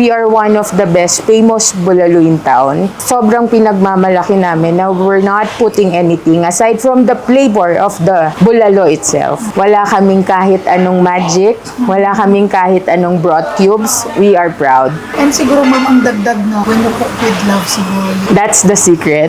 We are one of the best famous bulalo in town. Sobrang pinagmamalaki namin na we're not putting anything aside from the flavor of the bulalo itself. Wala kaming kahit anong magic, wala kaming kahit anong broth cubes. We are proud. And siguro ma'am, ang dagdag na when you cook with love siguro. That's the secret.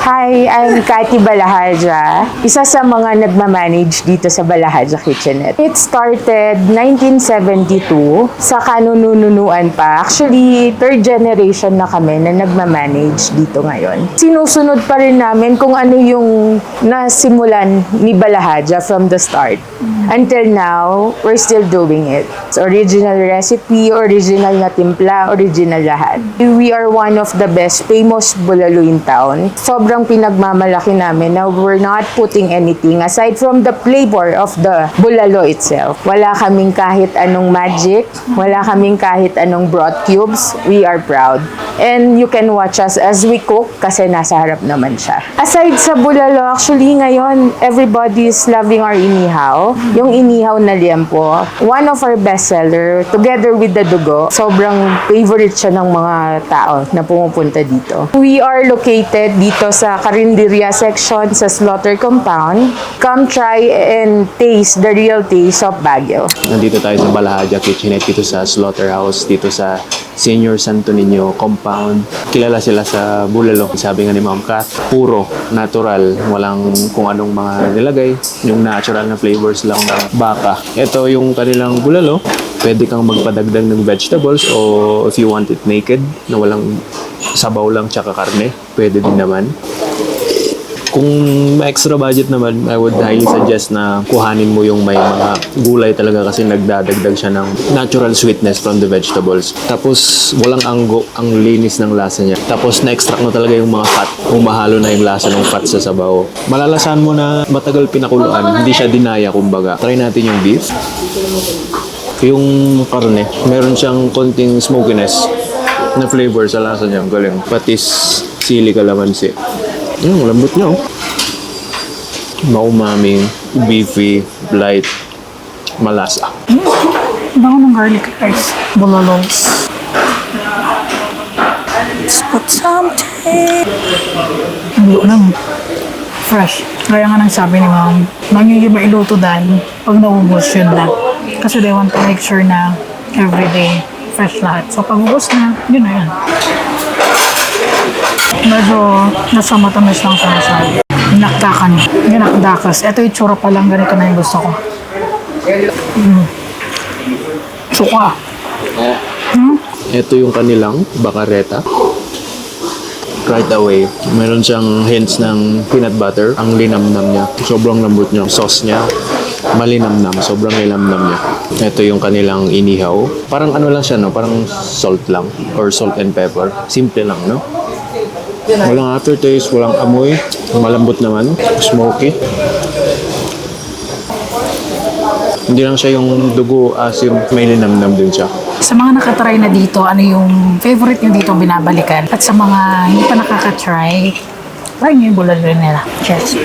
Hi, I'm Cathy Balahaja, isa sa mga nagmamanage dito sa Balahaja Kitchenette. It started 1972 sa kanununuan pa. Actually, third generation na kami na nagmamanage dito ngayon. Sinusunod pa rin namin kung ano yung nasimulan ni Balahaja from the start. Until now, we're still doing it. It's original recipe, original na timpla, original lahat. We are one of the best famous bulalo in town. Sobrang pinagmamalaki namin na we're not putting anything aside from the flavor of the bulalo itself. Wala kaming kahit anong magic, wala kaming kahit anong broth cubes. We are proud. And you can watch us as we cook kasi nasa harap naman siya. Aside sa bulalo, actually ngayon, everybody is loving our inihaw. Yung inihaw na liempo, one of our bestseller, together with the dugo, sobrang favorite siya ng mga tao na pumupunta dito. We are located dito sa Carinderia section sa Slaughter Compound. Come try and taste the real taste of Baguio. Nandito tayo sa Balahaja Kitchenette, dito sa Slaughterhouse, dito sa Senior Santo Niño Compound. Kilala sila sa bulalo. Sabi nga ni Ma'am Kath, puro, natural, walang kung anong mga nilagay, yung natural na flavors lang ng baka. Ito yung kanilang bulalo. Pwede kang magpadagdag ng vegetables o if you want it naked, na walang sabaw lang tsaka karne, pwede din naman. Kung may extra budget naman, I would highly suggest na kuhanin mo yung may mga gulay talaga kasi nagdadagdag siya ng natural sweetness from the vegetables. Tapos, walang anggo, ang linis ng lasa niya. Tapos, na-extract mo talaga yung mga fat. Umahalo na yung lasa ng fat sa sabaw. Malalasan mo na matagal pinakuluan, hindi siya dinaya kumbaga. Try natin yung beef. Yung karne, meron siyang konting smokiness na flavor sa lasa niya. Galing. Patis, sili, kalamansi. Yung lambot niya, oh. Maumaming, beefy, light, malasa. Bango ng garlic rice, bulalos. Let's put something. Ang luto lang. Fresh. Kaya nga nang sabi ni Ma'am, nang yung iba iluto dahil pag naubos yun na. Kasi they want to make sure na everyday fresh lahat. So pag ubos na, yun na yan. Medyo nasa matamis lang siya masyado. Nakdakan. Ginakdakas. Ito yung tsura pa lang. Ganito na yung gusto ko. Suka. Ito yung kanilang bakareta. Right away, meron siyang hints ng peanut butter. Ang linamnam niya. Sobrang lambot niya. Sauce niya, malinamnam. Sobrang linamnam niya. Ito yung kanilang inihaw. Parang ano lang siya, no? Parang salt lang. Or salt and pepper. Simple lang, no? Walang aftertaste, walang amoy. Malambot naman. Smoky. Hindi lang siya yung dugo, asim. May linamnam din siya. Sa mga nakatry na dito, ano yung favorite nyo dito binabalikan? At sa mga hindi pa nakakatry, try nyo yung bulalo nila. Cheers!